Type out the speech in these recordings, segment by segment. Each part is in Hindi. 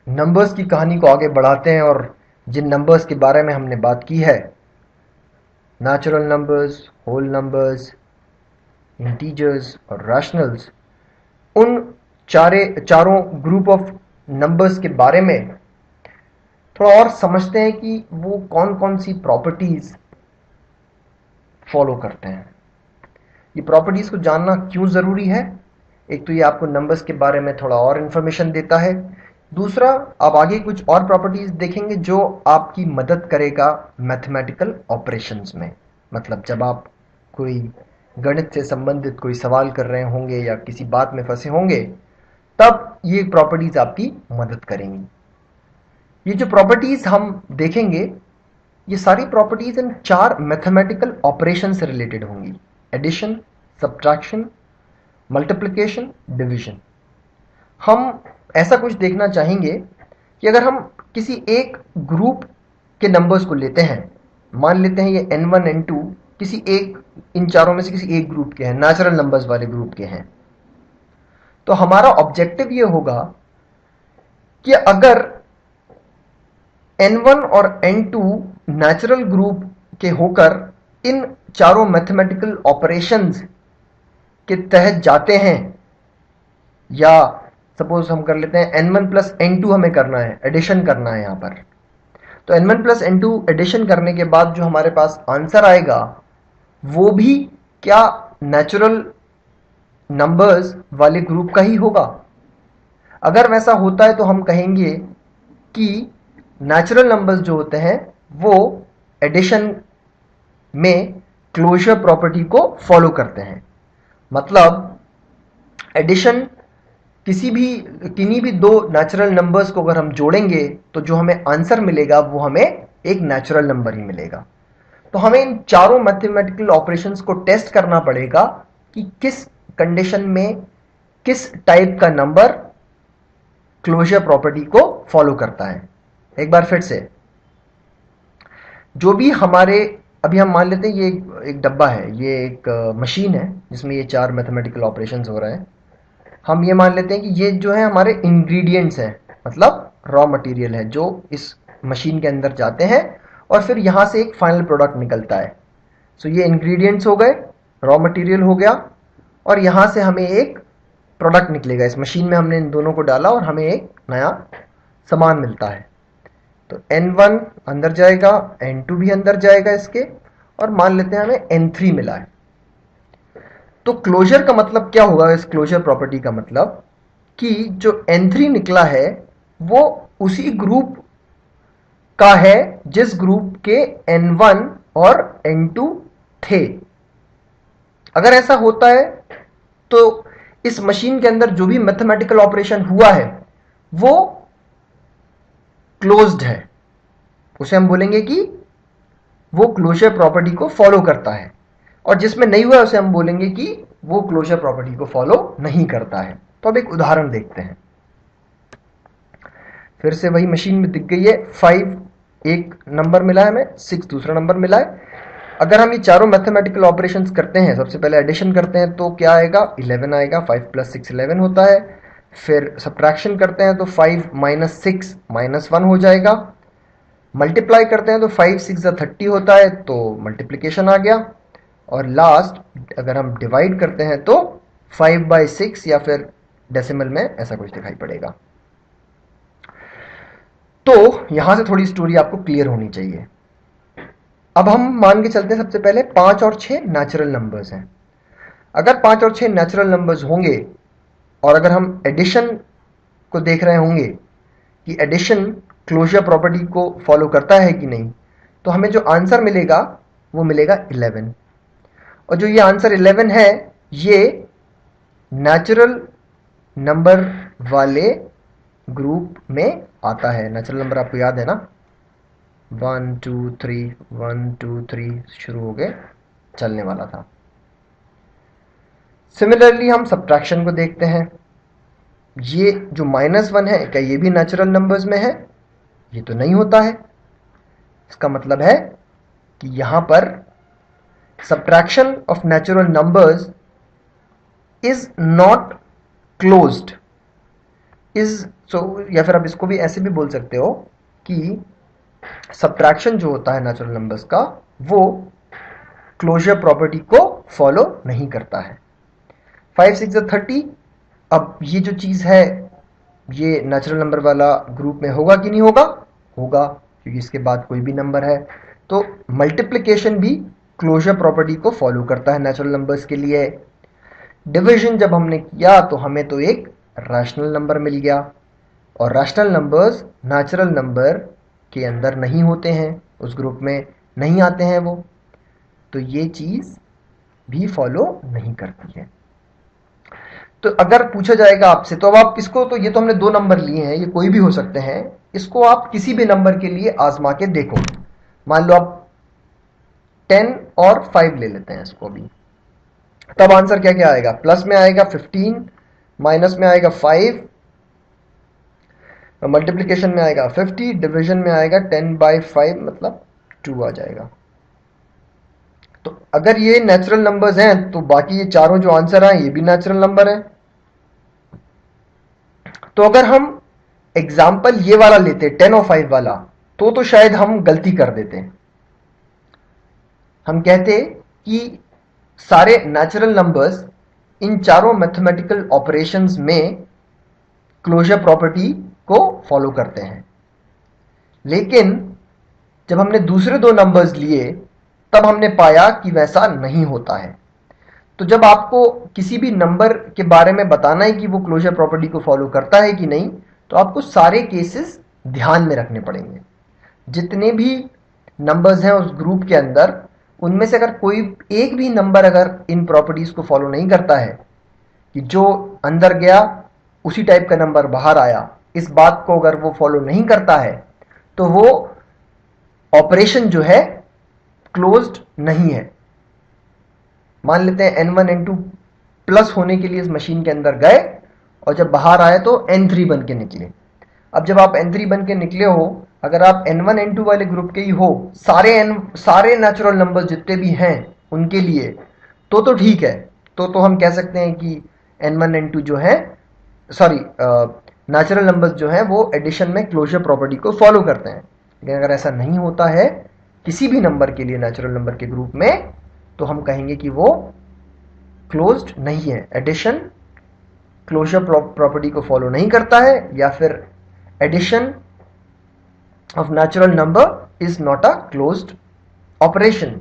नंबर्स की कहानी को आगे बढ़ाते हैं और जिन नंबर्स के बारे में हमने बात की है, natural numbers, whole numbers, integers और रैशनल्स, उन चारों ग्रुप ऑफ नंबर्स के बारे में थोड़ा और समझते हैं कि वो कौन कौन सी प्रॉपर्टीज फॉलो करते हैं। ये प्रॉपर्टीज को जानना क्यों ज़रूरी है? एक तो ये आपको नंबर्स के बारे में थोड़ा और इन्फॉर्मेशन देता है। दूसरा, आप आगे कुछ और प्रॉपर्टीज देखेंगे जो आपकी मदद करेगा मैथमेटिकल ऑपरेशंस में। मतलब जब आप कोई गणित से संबंधित कोई सवाल कर रहे होंगे या किसी बात में फंसे होंगे, तब ये प्रॉपर्टीज आपकी मदद करेंगी। ये जो प्रॉपर्टीज हम देखेंगे, ये सारी प्रॉपर्टीज इन 4 मैथमेटिकल ऑपरेशन से रिलेटेड होंगी: एडिशन, सब्ट्रैक्शन, मल्टीप्लिकेशन, डिवीजन। हम ऐसा कुछ देखना चाहेंगे कि अगर हम किसी एक ग्रुप के नंबर्स को लेते हैं, मान लेते हैं ये n1 n2 किसी एक, इन चारों में से किसी एक ग्रुप के हैं, नेचुरल नंबर्स वाले ग्रुप के हैं, तो हमारा ऑब्जेक्टिव ये होगा कि अगर n1 और n2 नेचुरल ग्रुप के होकर इन चारों मैथमेटिकल ऑपरेशंस के तहत जाते हैं, या सपोज हम कर लेते हैं n1 प्लस n2 हमें करना है, एडिशन करना है यहाँ पर, तो n1 प्लस n2 एडिशन करने के बाद जो हमारे पास आंसर आएगा वो भी क्या नेचुरल नंबर्स वाले ग्रुप का ही होगा? अगर वैसा होता है तो हम कहेंगे कि नेचुरल नंबर्स जो होते हैं वो एडिशन में क्लोजर प्रॉपर्टी को फॉलो करते हैं। मतलब एडिशन किन्हीं भी दो नेचुरल नंबर्स को अगर हम जोड़ेंगे तो जो हमें आंसर मिलेगा वो हमें एक नेचुरल नंबर ही मिलेगा। तो हमें इन चारों मैथमेटिकल ऑपरेशंस को टेस्ट करना पड़ेगा कि किस कंडीशन में किस टाइप का नंबर क्लोजर प्रॉपर्टी को फॉलो करता है। एक बार फिर से, जो भी हमारे, अभी हम मान लेते हैं ये एक डब्बा है, ये एक मशीन है जिसमें ये 4 मैथमेटिकल ऑपरेशंस हो रहे हैं। हम ये मान लेते हैं कि ये जो है हमारे इंग्रेडिएंट्स हैं, मतलब रॉ मटेरियल है जो इस मशीन के अंदर जाते हैं और फिर यहाँ से एक फाइनल प्रोडक्ट निकलता है। सो ये इंग्रेडिएंट्स हो गए, रॉ मटेरियल हो गया, और यहाँ से हमें एक प्रोडक्ट निकलेगा। इस मशीन में हमने इन दोनों को डाला और हमें एक नया सामान मिलता है। तो n1 अंदर जाएगा, n2 भी अंदर जाएगा इसके, और मान लेते हैं हमें n3 मिला है। तो क्लोजर का मतलब क्या होगा? इस क्लोजर प्रॉपर्टी का मतलब कि जो n3 निकला है वो उसी ग्रुप का है जिस ग्रुप के n1 और n2 थे। अगर ऐसा होता है तो इस मशीन के अंदर जो भी मैथमेटिकल ऑपरेशन हुआ है वो क्लोज्ड है, उसे हम बोलेंगे कि वो क्लोजर प्रॉपर्टी को फॉलो करता है, और जिसमें नहीं हुआ उसे हम बोलेंगे कि वो क्लोजर प्रॉपर्टी को फॉलो नहीं करता है। तो अब एक उदाहरण देखते हैं। फिर से वही मशीन में दिख गई है, 5 एक नंबर मिला है हमें, 6 दूसरा नंबर मिला है। अगर हम ये चारों मैथमेटिकल ऑपरेशंस करते हैं, सबसे पहले एडिशन करते हैं तो क्या आएगा? 11 आएगा। 5 प्लस 6 11 होता है। फिर सब्ट्रैक्शन करते हैं तो 5 माइनस 6 माइनस 1 हो जाएगा। मल्टीप्लाई करते हैं तो 5 6 30 होता है, तो मल्टीप्लिकेशन आ गया। और लास्ट अगर हम डिवाइड करते हैं तो 5/6 या फिर डेसिमल में ऐसा कुछ दिखाई पड़ेगा। तो यहां से थोड़ी स्टोरी आपको क्लियर होनी चाहिए। अब हम मान के चलते हैं सबसे पहले 5 और 6 नेचुरल नंबर्स हैं। अगर 5 और 6 नेचुरल नंबर्स होंगे और अगर हम एडिशन को देख रहे होंगे कि एडिशन क्लोजर प्रॉपर्टी को फॉलो करता है कि नहीं, तो हमें जो आंसर मिलेगा वो मिलेगा 11। और जो ये आंसर 11 है ये नेचुरल नंबर वाले ग्रुप में आता है। नेचुरल नंबर आपको याद है ना, 1 2 3 1 2 3 शुरू हो गए, चलने वाला था। सिमिलरली हम सब्ट्रैक्शन को देखते हैं। ये जो -1 है, क्या ये भी नेचुरल नंबर्स में है? ये तो नहीं होता है। इसका मतलब है कि यहां पर subtraction of natural numbers is not closed, is so, या फिर आप इसको भी ऐसे भी बोल सकते हो कि सब्ट्रैक्शन जो होता है नेचुरल नंबर्स का, वो क्लोजर प्रॉपर्टी को फॉलो नहीं करता है। 5 6 30। अब ये जो चीज है, ये नेचुरल नंबर वाला ग्रुप में होगा कि नहीं होगा? होगा, क्योंकि इसके बाद कोई भी नंबर है। तो मल्टीप्लिकेशन भी क्लोजर प्रॉपर्टी को फॉलो करता है नेचुरल नंबर्स के लिए। डिवीजन जब हमने किया तो हमें तो एक रैशनल नंबर मिल गया, और रैशनल नंबर्स नेचुरल नंबर के अंदर नहीं होते हैं, उस ग्रुप में नहीं आते हैं वो, तो ये चीज भी फॉलो नहीं करती है। तो अगर पूछा जाएगा आपसे, तो अब आप इसको, तो ये तो हमने 2 नंबर लिए हैं, ये कोई भी हो सकते हैं, इसको आप किसी भी नंबर के लिए आजमा के देखो। मान लो आप 10 और 5 ले लेते हैं इसको भी, तब आंसर क्या क्या आएगा? प्लस में आएगा 15, माइनस में आएगा 5, मल्टीप्लिकेशन में आएगा 50, डिवीजन में आएगा 10/5, मतलब 2 आ जाएगा। तो अगर ये नेचुरल नंबर्स हैं तो बाकी ये चारों जो आंसर आए ये भी नेचुरल नंबर है। तो अगर हम एग्जाम्पल ये वाला लेते 10 और 5 वाला, तो शायद हम गलती कर देते। हम कहते कि सारे नेचुरल नंबर्स इन चारों मैथमेटिकल ऑपरेशंस में क्लोजर प्रॉपर्टी को फॉलो करते हैं। लेकिन जब हमने दूसरे 2 नंबर्स लिए तब हमने पाया कि वैसा नहीं होता है। तो जब आपको किसी भी नंबर के बारे में बताना है कि वो क्लोजर प्रॉपर्टी को फॉलो करता है कि नहीं, तो आपको सारे केसेस ध्यान में रखने पड़ेंगे। जितने भी नंबर्स हैं उस ग्रुप के अंदर, उनमें से अगर कोई एक भी नंबर अगर इन प्रॉपर्टीज को फॉलो नहीं करता है कि जो अंदर गया उसी टाइप का नंबर बाहर आया, इस बात को अगर वो फॉलो नहीं करता है, तो वो ऑपरेशन जो है क्लोज्ड नहीं है। मान लेते हैं n1 n2 प्लस होने के लिए इस मशीन के अंदर गए और जब बाहर आए तो n3 बन के निकले। अब जब आप n3 बन के निकले हो, अगर आप n1 n2 वाले ग्रुप के ही हो, सारे नेचुरल नंबर जितने भी हैं उनके लिए, तो ठीक है। तो हम कह सकते हैं कि n1 n2 जो है, सॉरी, नेचुरल नंबर्स जो हैं वो एडिशन में क्लोजर प्रॉपर्टी को फॉलो करते हैं। लेकिन अगर ऐसा नहीं होता है किसी भी नंबर के लिए नेचुरल नंबर के ग्रुप में, तो हम कहेंगे कि वो क्लोज्ड नहीं है। एडिशन क्लोजर प्रॉपर्टी को फॉलो नहीं करता है, या फिर addition of natural number is not a closed operation.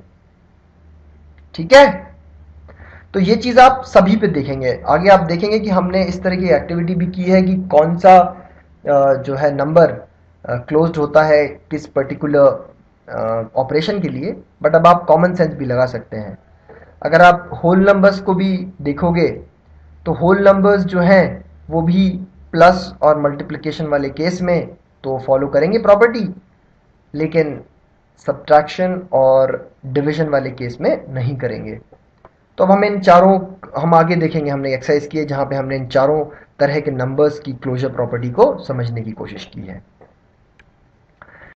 ठीक है, तो ये चीज आप सभी पे देखेंगे। आगे आप देखेंगे कि हमने इस तरह की एक्टिविटी भी की है कि कौन सा जो है नंबर क्लोज्ड होता है किस पर्टिकुलर ऑपरेशन के लिए। बट अब आप कॉमन सेंस भी लगा सकते हैं। अगर आप होल नंबर्स को भी देखोगे तो होल नंबर्स जो हैं वो भी प्लस और मल्टीप्लिकेशन वाले केस में तो फॉलो करेंगे प्रॉपर्टी, लेकिन सब्ट्रैक्शन और डिवीजन वाले केस में नहीं करेंगे। तो अब हम आगे देखेंगे, हमने एक्सरसाइज की है जहां पे हमने इन चारों तरह के नंबर्स की क्लोजर प्रॉपर्टी को समझने की कोशिश की है।